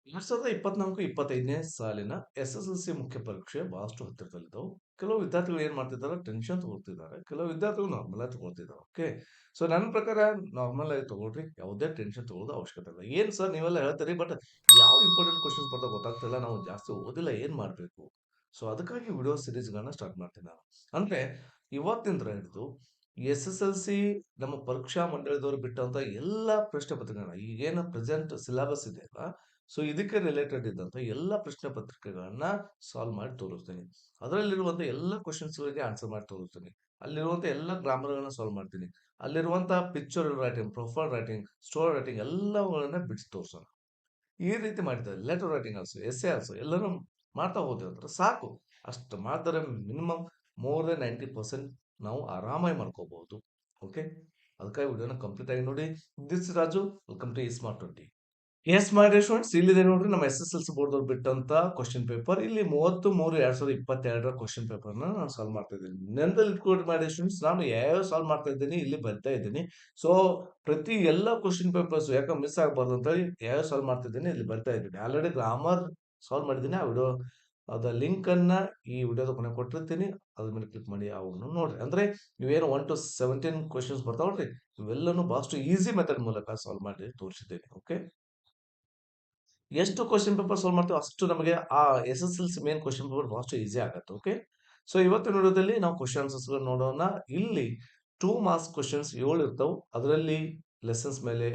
2024-25ನೇ ಸಾಲಿನ ಎಸ್-ಎಸ್-ಎಲ್-ಸಿ ಮುಖ್ಯ ಪರೀಕ್ಷೆ ಬಹಳಷ್ಟು ಹತ್ತಿರದಲ್ಲಿದ್ದವು. ಕೆಲವು ವಿದ್ಯಾರ್ಥಿಗಳು ಏನ್ ಮಾಡ್ತಿದ್ದಾರೆ ಟೆನ್ಷನ್ ತಗೊಳ್ತಿದ್ದಾರೆ. ಕೆಲವು ವಿದ್ಯಾರ್ಥಿಗಳು ನಾರ್ಮಲ್ ಆಗಿ ತಗೊಳ್ತಿದ್ದಾರೆ. ಓಕೆ. ಸೊ ನನ್ನ ಪ್ರಕಾರ ನಾರ್ಮಲ್ ಆಗಿ ತಗೊಳ್ರಿ. ಯಾವುದೇ ಟೆನ್ಷನ್ ತಗೊಳ್ಳೋದು ಅವಶ್ಯಕತೆ ಇಲ್ಲ. ಏನ್ ಸರ್ ನೀವೆಲ್ಲ ಹೇಳ್ತೀರಿ ಬಟ್ ಯಾವ ಇಂಪಾರ್ಟೆಂಟ್ ಕ್ವೆಶ್ಚನ್ಸ್ ಬರ್ತಾವ ಗೊತ್ತಾಗ್ತಿಲ್ಲ. ನಾವು ಜಾಸ್ತಿ ಓದಿಲ್ಲ ಏನ್ ಮಾಡ್ಬೇಕು? ಸೊ ಅದಕ್ಕಾಗಿ ವಿಡಿಯೋ ಸೀರೀಸ್‌ಗಳನ್ನ ಸ್ಟಾರ್ಟ್ ಮಾಡ್ತೀನಿ ನಾನು. ಅಂದ್ರೆ ಇವತ್ತಿಂದ ಹಿಡಿದು ಎಸ್-ಎಸ್-ಎಲ್-ಸಿ ನಮ್ಮ ಪರೀಕ್ಷಾ ಮಂಡಳಿದವರು ಬಿಟ್ಟಂತ ಎಲ್ಲಾ ಪ್ರಶ್ನೆ ಪತ್ರಿಕೆಗಳನ್ನ ಈಗೇನು ಪ್ರೆಸೆಂಟ್ ಸಿಲೆಬಸ್ ಇದೆಯಲ್ಲ ಸೊ ಇದಕ್ಕೆ ರಿಲೇಟೆಡ್ ಇದ್ದಂತ ಎಲ್ಲ ಪ್ರಶ್ನೆ ಪತ್ರಿಕೆಗಳನ್ನ ಸಾಲ್ವ್ ಮಾಡಿ ತೋರಿಸ್ತೀನಿ. ಅದರಲ್ಲಿರುವಂತ ಎಲ್ಲ ಕ್ವಶನ್ಸ್‌ಗಳಿಗೆ ಆನ್ಸರ್ ಮಾಡಿ ತೋರಿಸ್ತೀನಿ. ಅಲ್ಲಿರುವಂತ ಎಲ್ಲ ಗ್ರಾಮರ್‌ಗಳನ್ನ ಸಾಲ್ವ್ ಮಾಡ್ತೀನಿ. ಅಲ್ಲಿರುವಂತ picture writing, profile writing, story writing ಎಲ್ಲವುಗಳನ್ನ ಬಿಡಿಸಿ ತೋರ್ಸೋಣ. ಈ ರೀತಿ ಮಾಡಿದ್ದಾರೆ. Letter writing also, essay also ಎಲ್ಲಾನು ಮಾಡ್ತಾ ಹೋದ್ವಿ ಅಂದ್ರೆ ಸಾಕು. ಅಷ್ಟು ಮಾಡಿದರೆ ಮಿನಿಮಮ್ ಮೋರ್ ದೆನ್ 90% ನಾವು ಆರಾಮಾಗಿ ಮಾಡ್ಕೋಬಹುದು. ಓಕೆ. ಅದಕ್ಕಾಗಿ ವಿಡಿಯೋನ ಕಂಪ್ಲೀಟ್ ಆಗಿ ನೋಡಿ. ದಿಸ್ ರಾಜು, ವೆಲ್ಕಮ್ ಟು ಈ smart 20. Yes my dear students, ಇಲ್ಲಿದೆ ನೋಡ್ರಿ ನಮ್ಮ ಎಸ್-ಎಸ್-ಎಲ್-ಸಿ ಬೋರ್ಡ್ ಅವ್ರು ಬಿಟ್ಟಂತ ಕ್ವಶನ್ ಪೇಪರ್. ಇಲ್ಲಿ 30/3/2022 ಕ್ವಶನ್ ಪೇಪರ್ ನಾನು ಸಾಲ್ವ್ ಮಾಡ್ತಾ ಇದ್ದೀನಿ. ನೆನಪಲ್ಲಿ ಇಟ್ಕೊಳ್ರಿ ಮೈ ಡಿಯರ್ ಸ್ಟೂಡೆಂಟ್ಸ್, ನಾನು ಯಾವ ಸಾಲ್ವ್ ಮಾಡ್ತಾ ಇದ್ದೀನಿ ಇಲ್ಲಿ ಬರ್ತಾ ಇದ್ದೀನಿ. ಸೊ ಪ್ರತಿ ಎಲ್ಲ ಕ್ವಶನ್ ಪೇಪರ್ಸ್ ಯಾಕೆ ಮಿಸ್ ಆಗಬಾರ್ದು ಅಂತ ಹೇಳಿ ಯಾವ ಸಾಲ್ವ್ ಮಾಡ್ತಾ ಇದ್ದೀನಿ ಇಲ್ಲಿ ಬರ್ತಾ ಇದ್ದೀನಿ. ಆಲ್ರೆಡಿ ಗ್ರಾಮರ್ ಸಾಲ್ವ್ ಮಾಡಿದ್ದೀನಿ. ಆ ವಿಡಿಯೋ ಅದ ಲಿಂಕ್ ಅನ್ನ ಈ ವಿಡಿಯೋದ ಕೊನೆ ಕೊಟ್ಟಿರ್ತೀನಿ. ಅದ್ರ ಮೇಲೆ ಕ್ಲಿಕ್ ಮಾಡಿ ಅವನ್ನು ನೋಡ್ರಿ. ಅಂದ್ರೆ ನೀವೇನು 1 to 17 ಕ್ವಶನ್ಸ್ ಬರ್ತಾವಲ್ರಿ, ಇವೆಲ್ಲನೂ ಬಹಳಷ್ಟು ಈಸಿ ಮೆಥಡ್ ಮೂಲಕ ಸಾಲ್ವ್ ಮಾಡಿ ತೋರಿಸಿದ್ದೇನೆ. ಓಕೆ. ಎಷ್ಟು ಕ್ವಶನ್ ಪೇಪರ್ ಸಾಲ್ವ್ ಮಾಡ್ತೀವಿ ಅಷ್ಟು ನಮಗೆ ಆ ಎಸ್-ಎಸ್-ಎಲ್-ಸಿ ಮೇನ್ ಕ್ವಶನ್ ಪೇಪರ್ ಬಹಳಷ್ಟು ಈಸಿ ಆಗುತ್ತೆ. ಓಕೆ. ಸೊ ಇವತ್ತಿನ ವಿಡಿಯೋದಲ್ಲಿ ನಾವು ಕ್ವಶನ್ ಆನ್ಸರ್ಸ್ ನೋಡೋಣ. ಇಲ್ಲಿ 2 ಮಾರ್ಕ್ಸ್ ಕ್ವಶನ್ಸ್ 7 ಇರ್ತಾವೆ. ಅದರಲ್ಲಿ ಲೆಸನ್ಸ್ ಮೇಲೆ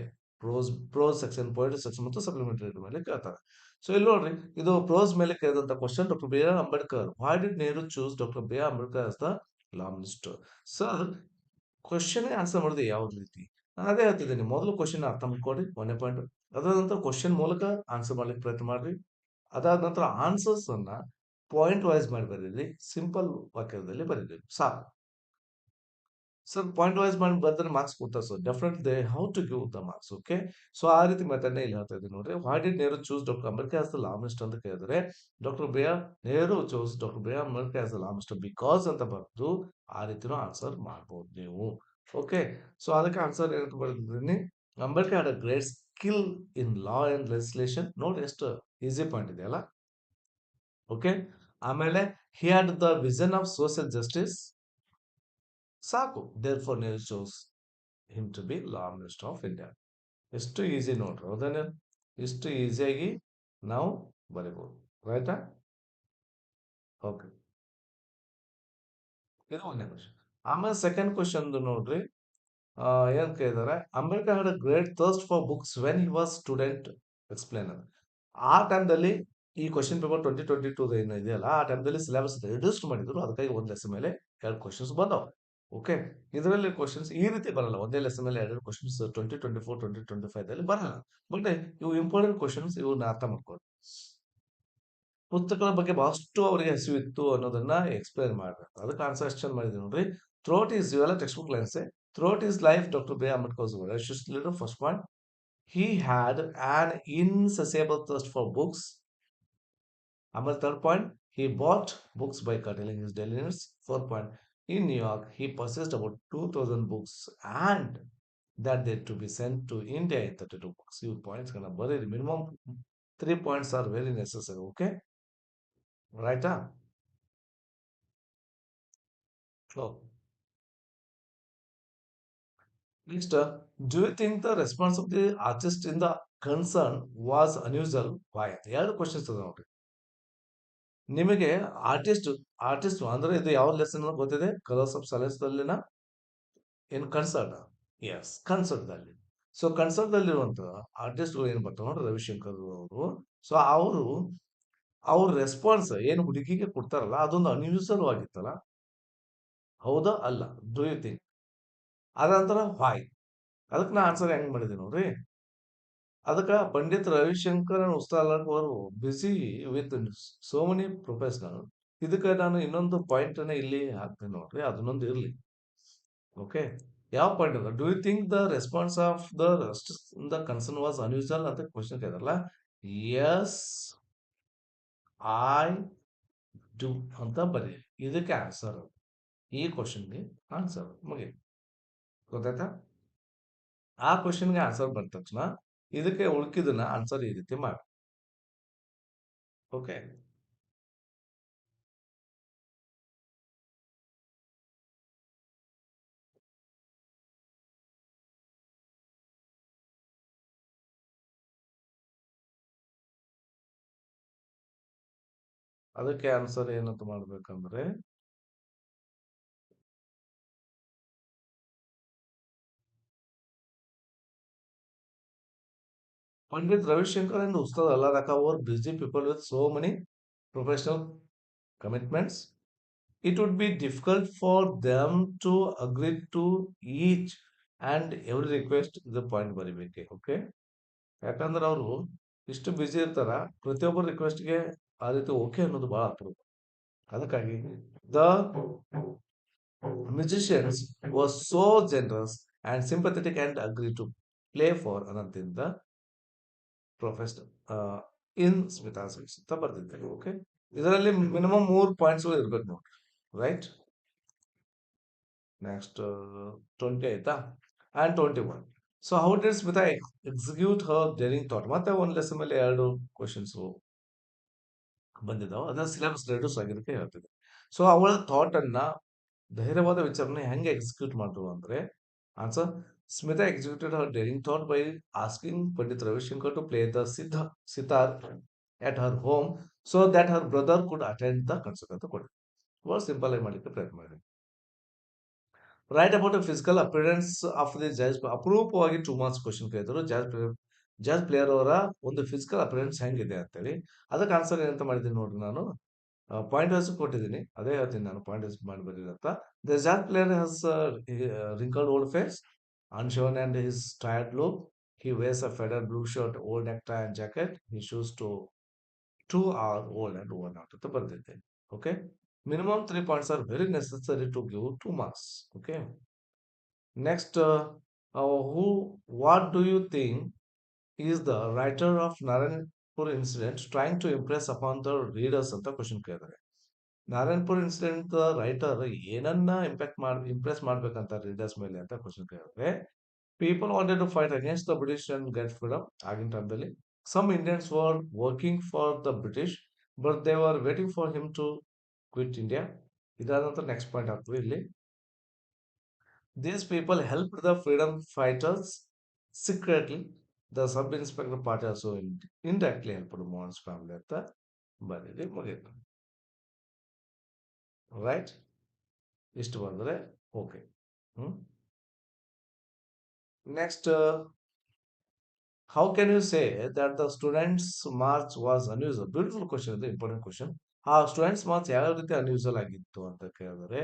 ಪ್ರೋಸ್ ಸೆಕ್ಷನ್, ಪೊಯಿಟ್ರಿ ಸೆಕ್ಷನ್ ಮತ್ತು ಸಪ್ಲಿಮೆಂಟರಿ ಮೇಲೆ ಕೇಳ್ತಾರೆ. ಸೊ ಇಲ್ಲಿ ನೋಡ್ರಿ, ಇದು ಪ್ರೋಸ್ ಮೇಲೆ ಕೇಳಿದಂತ question. Doctor B R Ambedkar, why did Nehru choose doctor B R Ambedkar as the law minister? Sir question answer ಮಾಡೋದು ಯಾವ ರೀತಿ? ನಾನು ಅದೇ ಹೇಳ್ತಿದ್ದೀನಿ. ಮೊದಲು ಕ್ವಶನ್ ಅರ್ಥ ಮಾಡ್ಕೊಳ್ರಿ, ಒಂದನೇ ಪಾಯಿಂಟ್. ಅದಾದ ನಂತರ ಕ್ವಶನ್ ಮೂಲಕ ಆನ್ಸರ್ ಮಾಡ್ಲಿಕ್ಕೆ ಪ್ರಯತ್ನ ಮಾಡ್ರಿ. ಅದಾದ ನಂತರ ಆನ್ಸರ್ಸ್ ಅನ್ನ ಪಾಯಿಂಟ್ ವೈಸ್ ಮಾಡಿ ಬರೀರಿ. ಸಿಂಪಲ್ ವಾಕ್ಯದಲ್ಲಿ ಬರೀರಿ ಸಾಕು. ಸರ್ ಪಾಯಿಂಟ್ ವೈಸ್ ಮಾಡಿ ಬರ್ದ್ರೆ ಮಾರ್ಕ್ಸ್ ಕೊಡ್ತಾರೆ sir. Definite they how to give the marks. Okay. So ಆ ರೀತಿ ಮೆಥಡ್ ಇಲ್ಲಿ ಹೇಳ್ತಾ ಇದ್ದೀನಿ ನೋಡ್ರಿ. Why did Nehru choose doctor Ambedkar as the law minister ಅಂತ ಕೇಳಿದ್ರೆ doctor B R Nehru choose doctor B R Ambedkar as the law minister because ಅಂತ ಬರೆದು ಆ ರೀತಿನೂ ಆನ್ಸರ್ ಮಾಡ್ಬೋದು ನೀವು. ಓಕೆ. ಸೊ ಅದಕ್ಕೆ ಆನ್ಸರ್ ಏನಂತ ಬರೆದಿದ್ದೀನಿ, Ambedkar had a great skill in law and legislation. ನೋಡಿ ಎಷ್ಟು ಈಸಿ ಪಾಯಿಂಟ್ ಇದೆಯಲ್ಲ. ಓಕೆ. ಆಮೇಲೆ he had the vision of social justice. ಸಾಕು. Therefore Nehru choose him to be law minister of India. ಎಷ್ಟು easy ನೋಡ್ರಿ, ಹೌದೇನೆ? ಇಷ್ಟು ಈಸಿಯಾಗಿ ನಾವು ಬರಿಬಹುದು. ರೈಟಾ? ಓಕೆ. ಇದು ಒಂದೇ ಕ್ವಶನ್. ಆಮೇಲೆ ಸೆಕೆಂಡ್ ಕ್ವಶನ್ ನೋಡ್ರಿ. ಏನ್ ಕೇಳಿದಾರೆ, Ambedkar had a great thirst for books when he was student. ಎಕ್ಸ್ಪ್ಲೇನರ್. ಆ ಟೈಮ್ದಲ್ಲಿ ಈ ಕ್ವಶನ್ ಪೇಪರ್ 2022 ಏನು ಇದೆಯಲ್ಲ ಆ ಟೈಮ್ದಲ್ಲಿ ಸಿಲೆಬಸ್ ರಿಡ್ಯೂಸ್ ಮಾಡಿದ್ರು. ಅದಕ್ಕಾಗಿ ಒಂದ್ ಲೆಸನ್ ಮೇಲೆ 2 ಕ್ವಶನ್ಸ್ ಬಂದವು. ಓಕೆ. ಇದರಲ್ಲಿ ಕ್ವಶನ್ಸ್ ಈ ರೀತಿ ಬರಲ್ಲ. ಒಂದೇ ಲೆಸನ್ ಮೇಲೆ 2 ಕ್ವಶನ್ಸ್ 2024 2025 ದಲ್ಲಿ ಬರಲ್ಲ. ಬಟ್ ಇವು ಇಂಪಾರ್ಟೆಂಟ್ ಕ್ವಶನ್ಸ್, ಇವನ್ನ ಅರ್ಥ ಮಾಡ್ಕೊಳ್ಳಿ. ಪುಸ್ತಕಗಳ ಬಗ್ಗೆ ಬಹಳಷ್ಟು ಅವರಿಗೆ ಹಸಿವಿತ್ತು ಅನ್ನೋದನ್ನ ಎಕ್ಸ್‌ಪ್ಲೇನ್ ಮಾಡ್ಬೇಕು. ಅದಕ್ಕೆ ಆನ್ಸರ್ ಎಷ್ಟು ಚಂದ ಮಾಡಿದೀನಿ ನೋಡ್ರಿ. ಥ್ರೂಔಟ್ ಹಿಸ್ ಇವೆಲ್ಲ ಟೆಕ್ಸ್ಟ್ ಬುಕ್ ಲೈನ್ಸೆ. Throughout his life doctor B R Ambedkar was a socialist leader. First point. He had an insatiable thirst for books. ಆಮೇಲೆ third point, he bought books by curtailing his daily needs. Fourth point, in New York he purchased about 2000 books and that they to be sent to India in 32 books. ಇವು points ಗಳನ್ನ ಬರೀರಿ. Minimum 3 points are very necessary. Okay. ರೈಟಾ? Next, do you think the response of the artist in the concern was unusual? Why? ಎರಡು questions ಅದ ನೋಡ್ರಿ. ನಿಮಗೆ artist ಅಂದ್ರೆ ಇದು ಯಾವ ಲೆಸನ್ ಗೊತ್ತಿದೆ? ಕಲರ್ಸ್ ಆಫ್ ಸೈಲೆನ್ಸ್ ದಲ್ಲಿನ ಇನ್ ಕನ್ಸರ್ಟ್. ಎಸ್, ಕನ್ಸರ್ಟ್ ದಲ್ಲಿ. ಸೊ ಕನ್ಸರ್ಟ್ ದಲ್ಲಿರುವಂತ ಆರ್ಟಿಸ್ಟ್ ಏನ್ ಬರ್ತಾವ ನೋಡ್ರಿ, ರವಿಶಂಕರ್ ಅವರು. ಸೊ ಅವ್ರ ರೆಸ್ಪಾನ್ಸ್ ಏನು ಹುಡುಗಿಗೆ ಕೊಡ್ತಾರಲ್ಲ ಅದೊಂದು ಅನ್ಯೂಸಲ್ ಆಗಿತ್ತಲ್ಲ. ಹೌದಾ ಅಲ್ಲ? Do you think? ಅದಂತರ ವಾಯ್. ಅದಕ್ಕೆ ನಾ ಆನ್ಸರ್ ಹೆಂಗ್ ಮಾಡಿದೆ ನೋಡ್ರಿ. ಅದಕ್ಕೆ ಪಂಡಿತ್ ರವಿಶಂಕರ್ ಅಂಡ್ ಉಸ್ತಾದ್ ಅವರು busy with so many professional. ಇದಕ್ಕೆ ನಾನು ಇನ್ನೊಂದು ಪಾಯಿಂಟ್ ಅನ್ನ ಇಲ್ಲಿ ಹಾಕ್ತೇನೆ ನೋಡ್ರಿ, ಅದನ್ನೊಂದು ಇರ್ಲಿ. ಓಕೆ. ಯಾವ ಪಾಯಿಂಟ್ ಅದ? Do you think the response of the concern was unusual ಅಂತ ಕ್ವಶನ್ ಕೇಳಿದ್ರಲ್ಲ. ಎಸ್ ಐ ಡು ಅಂತ ಬರೀ. ಇದಕ್ಕೆ ಆನ್ಸರ್, ಈ ಕ್ವಶನ್ಗೆ ಆನ್ಸರ್ ಮುಗಿ. ಗೊತ್ತಾಯ್ತಾ? ಆ ಕ್ವಶನ್ಗೆ ಆನ್ಸರ್ ಬಂದ ತಕ್ಷಣ ಇದಕ್ಕೆ ಉಳ್ಕಿದನ್ನ ಆನ್ಸರ್ ಈ ರೀತಿ ಮಾಡಿ. ಓಕೆ. ಅದಕ್ಕೆ ಆನ್ಸರ್ ಏನಂತ ಮಾಡ್ಬೇಕಂದ್ರೆ Pandit Ravi Shankar and Ustad Allah Rakha were busy people with so many professional commitments. It would be difficult for them to agree to each and every request the point ಬರಿಬೇಕು. Okay, ಯಾಕಂದ್ರೆ ಅವರು ಇಷ್ಟು busy ಇರ್ತಾರ, ಪ್ರತಿಯೊಬ್ಬರ ರಿಕ್ವೆಸ್ಟ್ಗೆ ಆ ರೀತಿ okay ಅನ್ನೋದು ಬಹಳ ಅಪರೂಪ. ಅದಕ್ಕಾಗಿ the musicians was so generous and sympathetic and agreed to play for Anant in the professed in Smita's case ಅಂತ ಬರ್ದಿದ್ದಾರೆ. ಓಕೆ, ಇದರಲ್ಲಿ ಮಿನಿಮಮ್ 3 ಪಾಯಿಂಟ್ಸ್ ಇರ್ಬೇಕು ನೋಡ್ರಿ. ರೈಟ್, ನೆಕ್ಸ್ಟ್ 20 ಆಯ್ತಾ, and 21. So how did Smita execute Har daring thought? ಮತ್ತೆ ಒಂದು lesson ಮೇಲೆ 2 questions ಬಂದಿದ್ದಾವೆ, ಅದನ್ನ ಸಿಲೆಬಸ್ ರೆಡ್ಯೂಸ್ ಆಗಿದ್ದಕ್ಕೆ ಹೇಳ್ತಿದ್ದೆ. ಸೊ ಅವಳ ಥಾಟ್ ಅನ್ನ, ಧೈರ್ಯವಾದ ವಿಚಾರನೆ ಹೆಂಗೆ ಎಕ್ಸಿಕ್ಯೂಟ್ ಮಾಡಿದ್ರು ಅಂದ್ರೆ, answer, Smita executed her daring thought by asking Pandit Ravishankar to play the sitar at her home so that her brother could attend the concert ಅಂತ ಕೊಡಿ. ಬಹಳ ಸಿಂಪಲ್ ಆಗಿ ಮಾಡಲಿಕ್ಕೆ ಪ್ರಯತ್ನ ಮಾಡಿ. Write about physical appearance of the jazz. ಅಪರೂಪವಾಗಿ 2 ಮಾರ್ಕ್ಸ್ ಕ್ವಶನ್ ಕೇಳಿದ್ರು. Jazz player ಅವರ ಒಂದು ಫಿಸಿಕಲ್ ಅಪಿಯರೆನ್ಸ್ ಹೆಂಗಿದೆ ಅಂತೇಳಿ. ಅದಕ್ಕೆ ಆನ್ಸರ್ ಏನಂತ ಮಾಡಿದ್ದೀನಿ ನೋಡ್ರಿ, ನಾನು ಪಾಯಿಂಟ್ ವೈಸ್ ಕೊಟ್ಟಿದ್ದೀನಿ, ಅದೇ ಹೇಳ್ತೀನಿ ನಾನು, ಪಾಯಿಂಟ್ ವೈಸ್ ಮಾಡಿ ಬರೀರಿ ಅಂತ. The jazz player has wrinkled old face, unshaven and his tired look. He wears a faded blue shirt, old necktie and jacket. His shoes to 2 hours old and worn out ಅಂತ ಬರ್ದಿದ್ದೇನೆ. Okay, minimum 3 points are very necessary to give 2 marks. Okay, next, who what do you think is the writer of Narayanpur incident trying to impress upon the readers ಅಂತ question ಕೇಳಿದ್ದಾರೆ. Narayanpur incident writer ಏನನ್ನ impress ಮಾಡ್ಬೇಕಂತ readers ಮೇಲೆ ಅಂತ question ಕೇಳಿದ್ರೆ, people wanted to fight against the British and get freedom. ಆಗಿನ ಟೈಮ್ದಲ್ಲಿ some Indians were working for the British, but they were waiting for him to quit India. ಇದಾದ ನಂತರ next point ಆಗ್ತದೆ ಇಲ್ಲಿ. These people helped the freedom fighters secretly. The sub inspector party also indirectly helped Mohan's family ಅಂತ ಬರೀರಿ, ಮುಗಿಯಿತು. Right, ಇಷ್ಟು ಬಂದರೆ okay. Next, how can you say that the students march was unusual? Beautiful question ಇದು, important question. ಆ students march ಯಾವ ರೀತಿ unusual ಆಗಿತ್ತು ಅಂತ ಕೇಳಿದ್ರೆ,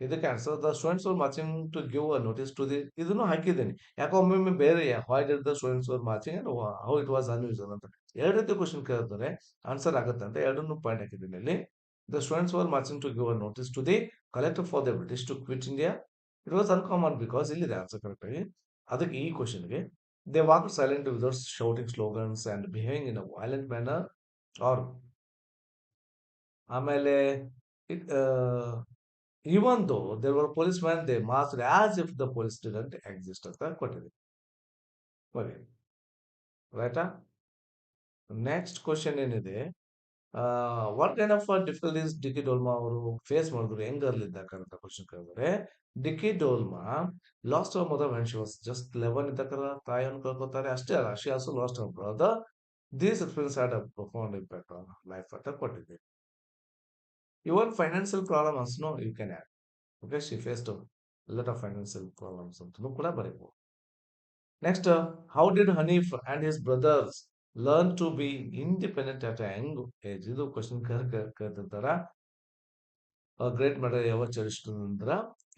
ಇದಕ್ಕೆ answer, the students were marching to give a notice to the, ಇದನ್ನು ಹಾಕಿದ್ದೀನಿ, ಯಾಕೋ ಒಮ್ಮೊಮ್ಮೆ ಬೇರೆ why did the students were marching and how it was unusual ಅಂತ 2 ರೀತಿ ಕ್ವಶನ್ ಕೇಳಿದ್ರೆ ಆನ್ಸರ್ ಆಗುತ್ತೆ ಅಂತ 2 ಪಾಯಿಂಟ್ ಹಾಕಿದ್ದೀನಿ ಇಲ್ಲಿ. The students were marching to give a notice to the collector for the British to quit India. It was uncommon because ಇಲ್ಲಿದೆ answer correct ಆಗಿ. ಅದಕ್ಕೆ ಈ ಕ್ವಶನ್ಗೆ, they walked silently without shouting slogans and behaving in a violent manner, or ಆಮೇಲೆ even though there were policemen, they marched as if the police didn't exist ಅಂತ ಕೊಟ್ಟಿದೆ. Okay, ರೈಟಾ? Next question ಏನಿದೆ, what kind of difficulties ಡಿಕ್ಕಿ ಡೋಲ್ಮಾ ಅವರು face ಮಾಡಿದ್ರು ಯಂಗರ್ಲಿ ಇದ್ದಾಗ ಅಂತ ಕ್ವಶನ್ ಕೇಳಿದ್ರೆ, Dicky Dolma lost our mother when she was just 11 ಇದ್ದಕ್ಕರ ತಾಯಿಯನ್ನು ಕಳ್ಕೊತಾರೆ. ಅಷ್ಟೇ ಅಲ್ಲ, she also lost our brother. These experience had a profound impact on life ಅಂತ ಕೊಟ್ಟಿದೆ. ಇವನ್ ಫೈನಾನ್ಷಿಯಲ್ ಪ್ರಾಬ್ಲಮ್ ಅನ್ಸ್ನೋ you can add. Okay, she faced lot of financial problems ಅಂತಲೂ ಕೂಡ ಬರೀಬಹುದು. Next, how did Hanif and his brothers learn to be independent at a young age? ಇದು question ಕೇಳ್ತಿರ್ತಾರ. Great medal ಯಾವಾಗ ಚರಿಸಿದ್ರು ಅಂದ್ರ,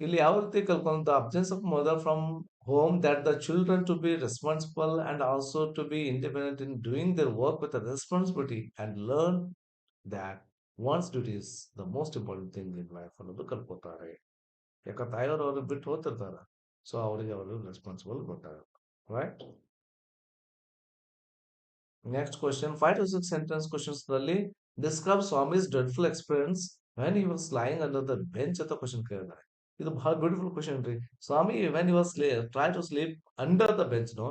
ಇಲ್ಲಿ ಯಾವ ರೀತಿ ಕಲ್ಕೊಂತ, absence of mother from home that the children to be responsible and also to be independent in doing their work with responsibility and learn that one's duty is the most important thing in life ಅನ್ನೋದು ಕಲ್ಕೋತಾರೆ. ಯಾಕಂದ್ರೆ ತಾಯಿಯವರು ಅವ್ರಿಗೆ ಬಿಟ್ಟು ಹೋಗ್ತಿರ್ತಾರ, so ಅವರಿಗೆ ಅವರು responsible ಗೊತ್ತಾಗುತ್ತೆ. Right, next question, 5 to 6 sentence questions ನಲ್ಲಿ describe Swami's dreadful experience when he was lying under the bench ಅಂತ ಕ್ವಶನ್ ಕೇಳಿದ್ದಾರೆ. ಇದು ಬಹಳ ಬ್ಯೂಟಿಫುಲ್ ಕ್ವಶನ್ ರೀ. Swami when he was try to sleep under the bench no,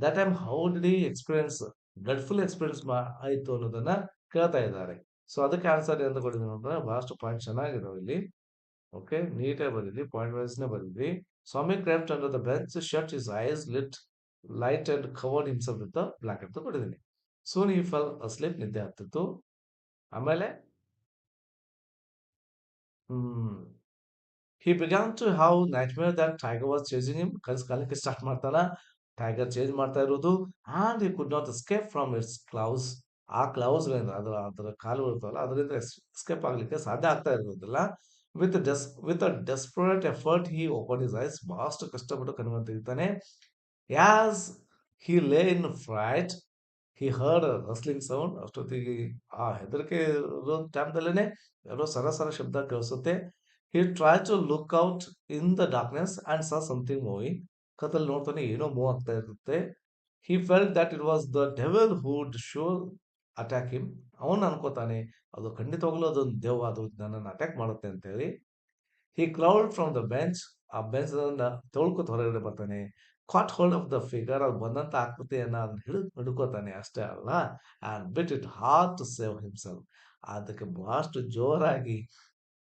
that time how did he experience dreadful experience ಆಯ್ತು ಅನ್ನೋದನ್ನ ಕೇಳ್ತಾ ಇದ್ದಾರೆ. So ಅದಕ್ಕೆ ಆನ್ಸರ್ ಎಂತ ಕೊಟ್ಟಿದ್ದೀನಿ ಅಂದ್ರೆ ಬಹಳಷ್ಟು ಪಾಯಿಂಟ್ ಚೆನ್ನಾಗಿದಾವೆ ಇಲ್ಲಿ. ಓಕೆ, ನೀಟಾಗಿ ಬರೀರಿ, ಪಾಯಿಂಟ್ ವೈಸ್‌ನೇ ಬರೀರಿ. Swami crept under the bench shut his eyes lit light and covered himself with the blanket ಅಂತ ಕೊಟ್ಟಿದ್ದೀನಿ. ಸೂನ್ ಹಿ ಫೆಲ್ ಅಸ್ಲೀಪ್, ನಿದ್ದೆ ಹತ್ತಿತ್ತು. ಆಮೇಲೆ ಹ್ಮ್ he began to have nightmare that Tiger was chasing him. ಕನಸು ಕಾಣಲಿಕ್ಕೆ ಸ್ಟಾರ್ಟ್ ಮಾಡ್ತಾನ, ಟೈಗರ್ ಚೇಂಜ್ ಮಾಡ್ತಾ ಇರೋದು. and he could not escape from its claws. ಆ ಕ್ಲೌಸ್‌ಗಳಿಂದ ಅದರ ಅದರ ಕಾಲುಗಳು ಇರ್ತಾವಲ್ಲ ಅದರಿಂದ ಎಸ್ಕೇಪ್ ಆಗ್ಲಿಕ್ಕೆ ಸಾಧ್ಯ ಆಗ್ತಾ ಇರೋದಿಲ್ಲ. With a desperate effort he opened his eyes. ಬಹಳಷ್ಟು ಕಷ್ಟಪಟ್ಟು ಕಣ್ಣನ್ನು ತೆಗಿತಾನೆ. as he lay in fright he heard a rustling sound. ಅಷ್ಟೊತ್ತಿಗೆ ಆ ಹೆದರಿಕೆ ಇರೋ ಟೈಮ್‌ದಲ್ಲೇನೆ ಯಾರೋ ಸರಸರ ಶಬ್ದ ಕೇಳಿಸುತ್ತೆ. He tried to look out in the darkness and saw something moving. ಕತ್ತಲಲ್ಲಿ ನೋಡ್ತಾನೆ, ಏನೋ ಮೂವ್ ಆಗ್ತಾ ಇರುತ್ತೆ. He felt that it was the devil who would sure attack him. ಅವನು ಅನ್ಕೋತಾನೆ ಅದು ಖಂಡಿತವಾಗ್ಲೂ ಅದೊಂದು ದೆವ್ವ, ಅದು ನನ್ನನ್ನು ಅಟ್ಯಾಕ್ ಮಾಡುತ್ತೆ ಅಂತ ಹೇಳಿ. He crawled from the bench. ಆ ಬೆಂಚ್ ತೊಳ್ಕೊತ ಹೊರಗಡೆ ಬರ್ತಾನೆ. Caught hold of the figure, ಅದು ಬಂದಂತ ಆಕೃತಿಯನ್ನ ಅದನ್ನ ಹಿಡಿದು ಹಿಡ್ಕೋತಾನೆ ಅಷ್ಟೇ ಅಲ್ಲ. And but it hard to save himself. ಅದಕ್ಕೆ ಬಹಳಷ್ಟು ಜೋರಾಗಿ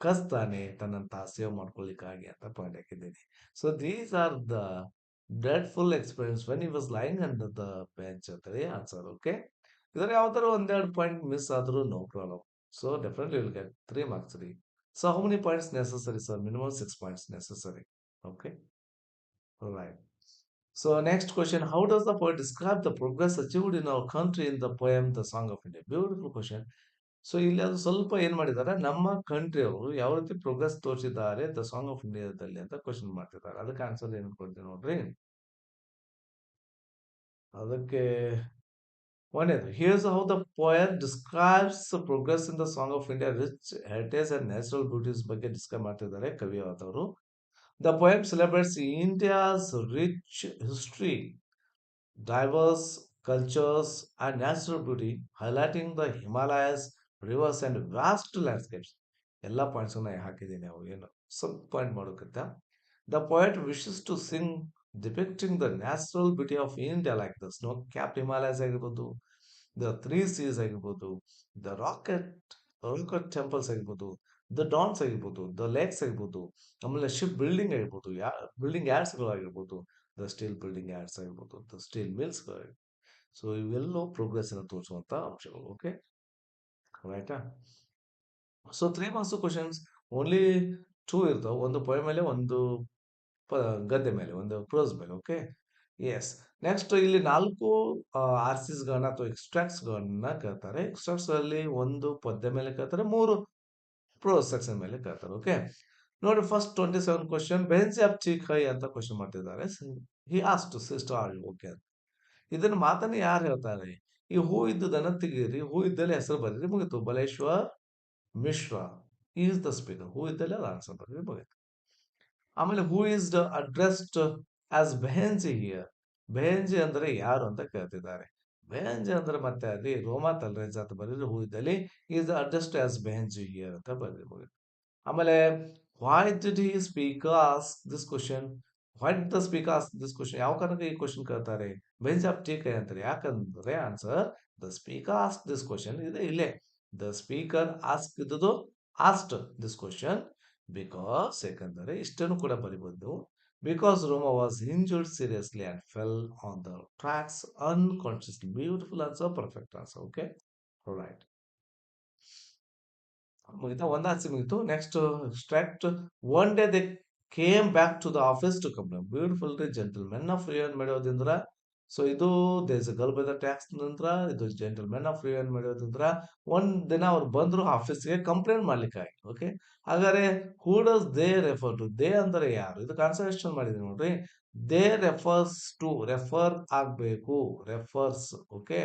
ಕಸ್ತಾನೆ ತನ್ನಂತ ಸೇವ್ ಮಾಡ್ಕೊಳ್ಳಿಕ್ಕಾಗಿ ಅಂತ ಪಾಯಿಂಟ್ ಹಾಕಿದ್ದೀನಿ. So these are the dreadful experience when he was lying under the bench ಅಂತೇಳಿ ಆನ್ಸರ್. ಓಕೆ, ಇದರ ಯಾವ್ದಾರು ಒಂದೆರಡು ಪಾಯಿಂಟ್ ಮಿಸ್ ಆದ್ರೂ no problem. So definitely will get 3 marks ರೀ. So how many points necessary, sir? Minimum 6 points necessary. Okay. All right. So next question. How does the poet describe the progress achieved in our country in the poem The Song of India? Beautiful question. So ಇಲ್ಲಿ ಅದು ಸ್ವಲ್ಪ ಏನ್ ಮಾಡಿದ್ದಾರೆ, ನಮ್ಮ country ಅವರು ಯಾವ ರೀತಿ progress ತೋರಿಸಿದ್ದಾರೆ ದ ಸಾಂಗ್ ಆಫ್ ಇಂಡಿಯಾದಲ್ಲಿ ಅಂತ ಕ್ವಶನ್ ಮಾಡ್ತಿದ್ದಾರೆ. ಅದಕ್ಕೆ ಆನ್ಸರ್ ಏನ್ ಕೊಡ್ತೀನಿ ನೋಡ್ರಿ. ಅದಕ್ಕೆ ಒಂದೇದು, here's how the poet describes progress in the song of India rich heritage and natural beauties ಬಗ್ಗೆ ಡಿಸ್ಕ್ರೈಬ್ ಮಾಡ್ತಿದ್ದಾರೆ ಕವಿ ಆದವರು. The poem celebrates India's rich history, diverse cultures, and natural beauty, highlighting the Himalayas, rivers, and vast landscapes. ಎಲ್ಲ points ಹಾಕಿದ್ದೀನಿ, ಅವು ಏನು ಸ್ವಲ್ಪ point ಮಾಡೋಕ್ಕಿಂತ. The poet wishes to sing depicting the natural beauty of India like the snow cap Himalayas ಆಗಿರ್ಬೋದು, the three seas ಆಗಿರ್ಬೋದು, the rock cut temples ಆಗಿರ್ಬೋದು, the dance ಆಗಿರ್ಬೋದು, ದ ಲೇಕ್ಸ್ ಆಗಿರ್ಬೋದು, ಆಮೇಲೆ ಶಿಪ್ ಬಿಲ್ಡಿಂಗ್ ಆಗಿರ್ಬೋದು, ಬಿಲ್ಡಿಂಗ್ ಯಾರ್ಡ್ಸ್ಗಳು ಆಗಿರ್ಬೋದು, ದ ಸ್ಟೀಲ್ ಬಿಲ್ಡಿಂಗ್ ಯಾರ್ಡ್ಸ್ ಆಗಿರ್ಬೋದು, ದ ಸ್ಟೀಲ್ ಮಿಲ್ಸ್ಗಳು. ಸೊ ಇವೆಲ್ಲವೂ ಪ್ರೋಗ್ರೆಸ್ ಅನ್ನು ತೋರಿಸುವಂತ ಅಂಶಗಳು. ಓಕೆ, ರೈಟಾ? ಸೊ 3 ಮಾರ್ಕ್ಸ್ ಕ್ವಶನ್ಸ್ ಓನ್ಲಿ 2 ಇರ್ತಾವೆ. ಒಂದು ಪೊಯಮ್ ಮೇಲೆ, ಒಂದು ಗದ್ದೆ ಮೇಲೆ, ಒಂದು ಪ್ರೋಸ್ ಮೇಲೆ. Okay, S. ನೆಕ್ಸ್ಟ್ ಇಲ್ಲಿ 4 ಆರ್ಸಿಸ್ ಗಳನ್ನ ಅಥವಾ ಎಕ್ಸ್ಟ್ರಾಕ್ಟ್ಸ್ ಗಳನ್ನ ಕೇಳ್ತಾರೆ. ಎಕ್ಸ್ಟ್ರಾಕ್ಟ್ಸ್ ಅಲ್ಲಿ ಒಂದು ಪದ್ಯ ಮೇಲೆ ಕೇಳ್ತಾರೆ, 3 ಪ್ರೋಸ್ ಸೆಕ್ಷನ್ ಮೇಲೆ ಕೇಳ್ತಾರೆ. ಓಕೆ, ನೋಡಿ first 27 question, bench of cheek high ಅಂತ ಕ್ವಶನ್ ಮಾಡ್ತಿದ್ದಾರೆ. He asked sister are you okay ಅಂತ. ಇದನ್ನ ಮಾತನ್ನ ಯಾರು ಹೇಳ್ತಾರೆ? ಈ ಹೂ ಇದ್ದುದನ್ನ ತೆಗೀರಿ, ಹೂ ಇದ್ದಲ್ಲಿ ಹೆಸರು ಬರೀರಿ, ಮುಗಿತು. Baleshwar Mishra is the speaker. Who ಇದ್ದಲ್ಲಿ ಅದು ಆನ್ಸರ್ ಬರೀರಿ, ಮುಗಿತು. ಆಮೇಲೆ who is the addressed as behenji here. Behenji ಅಂದ್ರೆ ಯಾರು ಅಂತ ಕೇಳ್ತಿದ್ದಾರೆ. ಬೆಹೆನ್ಜಿ ಅಂದ್ರೆ ಮತ್ತೆ ಅಲ್ಲಿ ರೋಮಾ ತಲ್ರೇಜ್ ಅಂತ ಬರೀರಿ, ಹೂ ಇದ್ದಲ್ಲಿ is addressed as behenji here ಅಂತ ಬರೀರಿ, ಮುಗಿತು. ಆಮೇಲೆ why did he speaker ask this question? Why did the speaker ask this question? ಯಾವ ಕಾರಣಕ್ಕೆ ಈ ಕ್ವಶನ್ ಕೇಳ್ತಾರೆ? ಬೆಂಚ್ ಆಫ್ ಟೀಕೆ ಅಂತಾರೆ. ಯಾಕಂದ್ರೆ answer the speaker ask this question ಇದೆ ಇಲ್ಲೇ. ದ ಸ್ಪೀಕರ್ ಆಸ್ಕ್ ಇದ್ದು ಆಸ್ಟ್ ದಿಸ್ ಕ್ವಶನ್ ಬಿಕಾಸ್, ಯಾಕಂದರೆ ಇಷ್ಟನ್ನು ಕೂಡ ಬರಿಬಹುದು. Because Roma was injured seriously and fell on the tracks unconsciously. Beautiful answer, perfect answer. Okay, right. ಮುಗಿತಾ, ಒಂದು ಆನ್ಸರ್ ಮುಗಿತು. Next extract, one day they came back to the office to complaint. Beautiful ರೀ, gentlemen of Ryan ಮಾಡೋದ್ರಿಂದ. So ಇದು does girl by the tax ನಂತರ ಇದು gentlemen of Ryan ಮಾಡೋದ್ರಿಂದ ಒಂದ್ ದಿನ ಅವ್ರು ಬಂದ್ರು ಆಫೀಸ್ಗೆ ಕಂಪ್ಲೇಂಟ್ ಮಾಡ್ಲಿಕ್ಕೆ. ಓಕೆ, ಹಾಗಾದ್ರೆ who does they refer to? They ಅಂದ್ರೆ ಯಾರು? ಇದು ಕಾನ್ಸನ್ಟ್ರೇಷನ್ ಮಾಡಿದೀನಿ ನೋಡ್ರಿ. ದೇ ರೆಫರ್ಸ್ ಟು, ರೆಫರ್ ಆಗ್ಬೇಕು, ರೆಫರ್ಸ್. ಓಕೆ,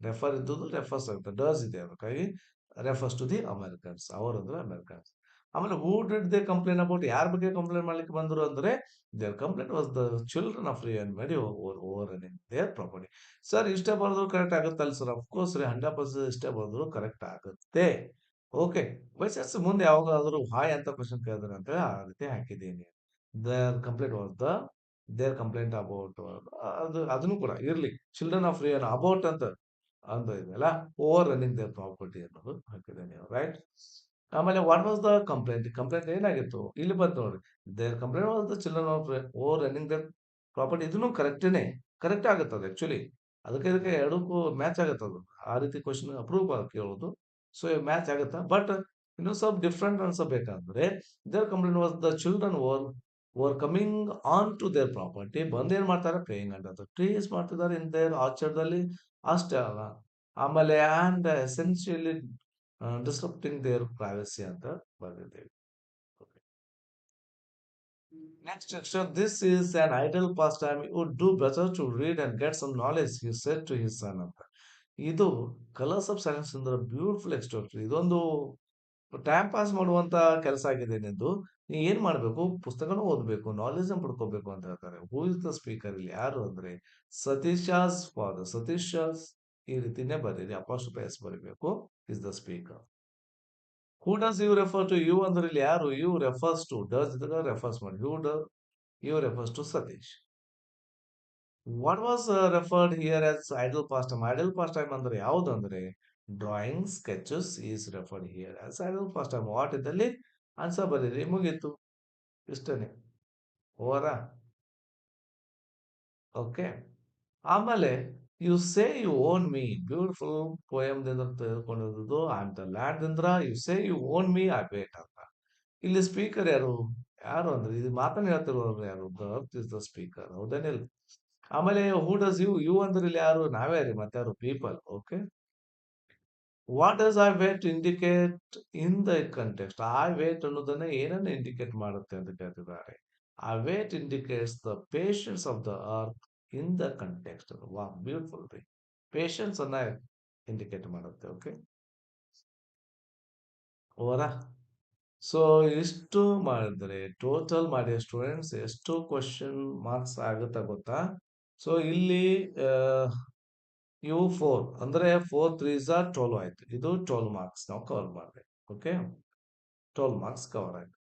ರೆಫರ್ ಇದ್ದು ರೆಫರ್ಸ್ ಆಗುತ್ತೆ, ಡಸ್ ಇದೆ, ಅದಕ್ಕಾಗಿ ರೆಫರ್ಸ್ ಟು ದಿ ಅಮೆರಿಕನ್ಸ್. ಅವರು ಅಂದ್ರೆ ಅಮೆರಿಕನ್ಸ್. ಆಮೇಲೆ who did they complain about? ಯಾರ ಬಗ್ಗೆ ಕಂಪ್ಲೇಂಟ್ ಮಾಡ್ಲಿಕ್ಕೆ ಬಂದ್ರು ಅಂದ್ರೆ their complaint was the children of Ryan made over their property. Sir ಇಷ್ಟೇ ಬರೆದ್ರು ಕರೆಕ್ಟ್ ಆಗುತ್ತಲ್ಲ ಸರ್? ಅಫ್ಕೋರ್ಸ್ ರೀ, 100% ಇಷ್ಟೇ ಬರೆದ್ರು ಕರೆಕ್ಟ್ ಆಗುತ್ತೆ. ಓಕೆ, ಬೈಸೆಟ್ಸ್ ಮುಂದೆ ಯಾವಾಗಾದ್ರೂ ಹಾಯ್ ಅಂತ ಕ್ವಶನ್ ಕೇಳಿದ್ರೆ ಅಂತ ಆ ರೀತಿ ಹಾಕಿದ್ದೀನಿ. There complaint was the, there complaint about, ಅದು ಅದನ್ನು ಕೂಡ ಇರ್ಲಿ. ಚಿಲ್ಡ್ರನ್ ಆಫ್ ರಿಯನ್ ಅಬೌಟ್ ಅಂತ ಅಂತ ಇದೆಯಲ್ಲ, ಓವರ್ ರನ್ನಿಂಗ್ ದೇರ್ ಪ್ರಾಪರ್ಟಿ ಅನ್ನೋದು ಹಾಕಿದೆ ನೀವು, ರೈಟ್? ಆಮೇಲೆ what was the complaint? Complaint ಏನಾಗಿತ್ತು? ಇಲ್ಲಿ ಬಂತು ನೋಡ್ರಿ. There complaint was the children of over running there property. ಇದನ್ನು ಕರೆಕ್ಟೇನೆ. ಕರೆಕ್ಟ್ ಆಗುತ್ತೆ ಅದು ಆಕ್ಚುಲಿ. ಅದಕ್ಕೆ ಇದಕ್ಕೆ ಎರಡಕ್ಕೂ ಮ್ಯಾಚ್ ಆಗುತ್ತೆ ಅದು. ಆ ರೀತಿ ಕ್ವಶನ್ ಅಪ್ರೂವ್ ಕೇಳೋದು. ಸೊ ಮ್ಯಾಚ್ ಆಗುತ್ತಾ? ಬಟ್ ಇನ್ನೂ ಸ್ವಲ್ಪ ಡಿಫ್ರೆಂಟ್ ಅನ್ಸಬೇಕಂದ್ರೆ their complaint was the children coming on to their property. ಬಂದು ಏನ್ ಮಾಡ್ತಾರೆ? ಪ್ಲೇಯಿಂಗ್ ಅಂಡರ್ ಟ್ರೀಸ್ ಮಾಡ್ತಿದ್ದಾರೆ ಇನ್ ದೇರ್ ಆರ್ಚರ್ಡ್ ಅಲ್ಲಿ. ಅಷ್ಟೇ ಅಲ್ಲ. ಆಮೇಲೆ and essentially disrupting there privacy ಅಂತ ಬರೆದಿದ್ದೇವೆ. ನೆಕ್ಸ್ಟ್ ಅಕ್ಷರ, this is an idle pass time, you would do better to read and get some knowledge, he said to his son ಅಂತ. ಇದು ಕಲರ್ಸ್ ಆಫ್ ಸೈಲೆನ್ಸ್ ಅಂದ್ರೆ ಬ್ಯೂಟಿಫುಲ್ ಎಕ್ಸ್ಟ್ರಾಕ್ಟರಿ. ಇದೊಂದು time pass ಮಾಡುವಂತ ಕೆಲಸ ಆಗಿದೆ ನಿಂದು. ನೀ ಏನ್ ಮಾಡ್ಬೇಕು? ಪುಸ್ತಕನೂ ಓದ್ಬೇಕು, ನಾಲೆಜ್ ಪಡ್ಕೋಬೇಕು ಅಂತ ಹೇಳ್ತಾರೆ. Who is the speaker? ಇಲ್ಲಿ ಯಾರು ಅಂದ್ರೆ ಸತೀಶಾಸ್ ಫಾದರ್. ಸತೀಶಾಸ್ ಈ ರೀತಿನೇ ಬರೀರಿ, ಅಪಾಸ್ಟ್ರೋಫ್ ಎಸ್ ಬರೀಬೇಕು. Is the speaker. Who does you refer to? You ಅಂದ್ರೆ ಇಲ್ಲಿ ಯಾರು? You refers to. ಡಸ್ ಇದ್ರೆ ರೆಫರ್ಸ್ ಮಾಡಿ. You refers to Satish. What was referred here as idle past time? Idle past time ಅಂದ್ರೆ ಯಾವುದು ಅಂದ್ರೆ drawing, sketches is referred here as idle past time. What ಇದ್ದಲ್ಲಿ answer ಬರೀರಿ, ಮುಗೀತು. ಇಷ್ಟನೇ. ಓವರಾ? ಓಕೆ. ಆಮೇಲೆ you say you own me, beautiful poem ದಿಂದ ತೆಗೆದುಕೊಂಡಿರೋದು. ಐ ಆಮ್ ದ ಲ್ಯಾಂಡ್ ಇಂದ್ರ you say you own me I wait ಅಂತ. ಇಲ್ಲಿ ಸ್ಪೀಕರ್ ಯಾರು? ಯಾರು ಅಂದ್ರೆ ಇದು ಮಾತನ್ನ ಹೇಳ್ತಿರೋರು ಯಾರು? The earth is the speaker. ಹೌದೇನಿಲ್ಲ? ಆಮೇಲೆ ಹೂ ಡಸ್ ಯು? ಯು ಅಂದ್ರೆ ಇಲ್ಲಿ ಯಾರು? ನಾವೇ ರೀ, ಮತ್ತೆ ಯಾರು? People. Okay. What does I wait indicate in the context? I wait ಅನ್ನೋದನ್ನ ಏನನ್ನ ಇಂಡಿಕೇಟ್ ಮಾಡುತ್ತೆ ಅಂತ ಕೇಳ್ತಿದ್ದಾರೆ. I wait indicates the patience of the earth in the context. ವಾ, ಬ್ಯೂಟಿಫುಲ್ ರೀ. ಪೇಷನ್ಸ್ ಅನ್ನ ಇಂಡಿಕೇಟ್ ಮಾಡುತ್ತೆ. ಓಕೆ. ಓವರಾ? ಸೊ ಇಷ್ಟು ಮಾಡಿದ್ರೆ ಟೋಟಲ್ ಮಾಡಿ ಸ್ಟೂಡೆಂಟ್ಸ್ ಎಷ್ಟು ಕ್ವಶನ್ ಮಾರ್ಕ್ಸ್ ಆಗುತ್ತಾ ಗೊತ್ತಾ? ಸೊ ಇಲ್ಲಿ ಇವು 4 ಅಂದ್ರೆ 4 3 12 ಆಯ್ತು. ಇದು 12 ಮಾರ್ಕ್ಸ್ ನಾವು ಕವರ್ ಮಾಡ್ಬೇಕು. ಓಕೆ. 12 ಮಾರ್ಕ್ಸ್ ಕವರ್ ಆಯ್ತು.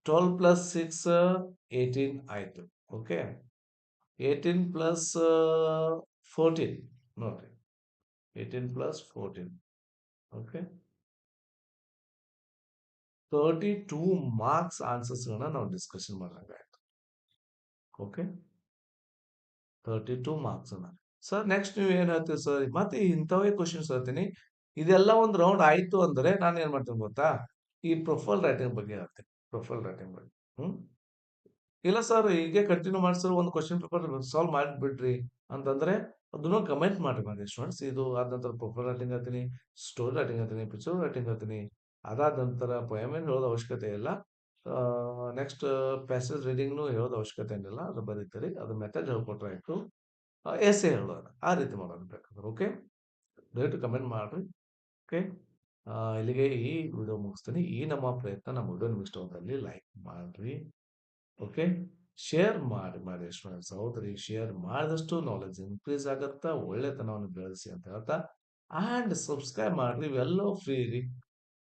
12 ಪ್ಲಸ್ 6 18 ಆಯ್ತು. ಓಕೆ. 18 ಪ್ಲಸ್ 14 ನೋಡ್ರಿ. 18 ಪ್ಲಸ್ 14. ಓಕೆ. 32 ಮಾರ್ಕ್ಸ್ ಆನ್ಸರ್ಸ್ ಗಳನ್ನ ನಾವು ಡಿಸ್ಕಷನ್ ಮಾಡಂಗಾಯ್ತು. ಓಕೆ. 32 ಮಾರ್ಕ್ಸ್ ಅನ್ನ. ಸರ್ ನೆಕ್ಸ್ಟ್ ನೀವು ಏನ್ ಹೇಳ್ತೀರಿ ಸರ್? ಮತ್ತೆ ಇಂಥವೇ ಕ್ವಶನ್ಸ್ ಹೇಳ್ತೀನಿ. ಇದೆಲ್ಲ ಒಂದು ರೌಂಡ್ ಆಯ್ತು ಅಂದ್ರೆ ನಾನು ಏನ್ ಮಾಡ್ತೀನಿ ಗೊತ್ತಾ? ಈ ಪ್ರೊಫೈಲ್ ರೈಟಿಂಗ್ ಬಗ್ಗೆ ಹೇಳ್ತೀನಿ. ಪ್ರೊಫೈಲ್ ರೈಟಿಂಗ್ ಬಗ್ಗೆ. ಹ್ಮ್. ಇಲ್ಲ ಸರ್ ಹೀಗೆ ಕಂಟಿನ್ಯೂ ಮಾಡಿ ಸರ್, ಒಂದು ಕ್ವಶನ್ ಪೇಪರ್ ಸಾಲ್ವ್ ಮಾಡಿಬಿಡ್ರಿ ಅಂತಂದ್ರೆ ಅದನ್ನು ಕಮೆಂಟ್ ಮಾಡಿ ಸ್ಟೂಡೆಂಟ್ಸ್. ಇದು ಆದ ನಂತರ ಪ್ರೊಫೈಲ್ ರೈಟಿಂಗ್ ಹೇಳ್ತೀನಿ, ಸ್ಟೋರಿ ರೈಟಿಂಗ್ ಹೇಳ್ತೀನಿ, ಪಿಕ್ಚರ್ ರೈಟಿಂಗ್ ಹೇಳ್ತೀನಿ. ಅದಾದ ನಂತರ ಪೊಯಮ್ ಏನು ಹೇಳೋದು ಅವಶ್ಯಕತೆ ಇಲ್ಲ. ನೆಕ್ಸ್ಟ್ ಪ್ಯಾಸೇಜ್ ರೀಡಿಂಗ್ನು ಹೇಳೋದು ಅವಶ್ಯಕತೆ ಏನಿಲ್ಲ. ಅದು ಬರೀತೀರಿ, ಅದು ಮೆಥಡ್ ಹೇಳ್ಕೊಟ್ರೆ ಆಯ್ತು. ಎಸ್ಸೆ ಹೇಳೋಣ ಆ ರೀತಿ ಮಾಡೋಣ ಬೇಕಾದ್ರೆ. ಓಕೆ. ದಯವಿಟ್ಟು ಕಮೆಂಟ್ ಮಾಡ್ರಿ. ಓಕೆ. ಇಲ್ಲಿಗೆ ಈ ವಿಡಿಯೋ ಮುಗಿಸ್ತೀನಿ. ಈ ನಮ್ಮ ಪ್ರಯತ್ನ ನಮ್ಮ ವಿಡಿಯೋ ನಿಮ್ಗೆ ಇಷ್ಟವಾದಲ್ಲಿ ಲೈಕ್ ಮಾಡ್ರಿ. ಓಕೆ. ಶೇರ್ ಮಾಡಿ ಸ್ಟೂಡೆಂಟ್ಸ್. ಹೌದ್ರಿ, ಶೇರ್ ಮಾಡಿದಷ್ಟು ನಾಲೆಜ್ ಇನ್ಕ್ರೀಸ್ ಆಗತ್ತಾ, ಒಳ್ಳೆತನವನ್ನು ಬೆಳೆಸಿ ಅಂತ ಹೇಳ್ತಾ ಅಂಡ್ ಸಬ್ಸ್ಕ್ರೈಬ್ ಮಾಡ್ರಿ. ಇವೆಲ್ಲವೂ ಫ್ರೀ ರೀ.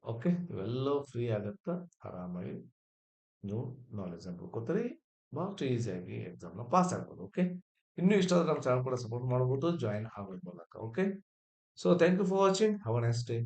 ಓಕೆ. ಇವೆಲ್ಲವೂ ಫ್ರೀ ಆಗತ್ತಾ, ಆರಾಮಾಗಿ ನೀವು ನಾಲೆಜ್ ಅನ್ನು ಪಡ್ಕೋತೀರಿ. ಬಹಳಷ್ಟು ಈಸಿಯಾಗಿ ಎಕ್ಸಾಮ್ನ ಪಾಸ್ ಆಗ್ಬೋದು. ಓಕೆ. ಇನ್ನೂ ಇಷ್ಟ ಆದ್ರೆ ನಮ್ಮ ಚಾನಲ್ ಕೂಡ ಸಪೋರ್ಟ್ ಮಾಡ್ಬೋದು ಜಾಯಿನ್ ಆಗೋದ್ ಮೂಲಕ. Okay. So thank you for watching. Have a nice day.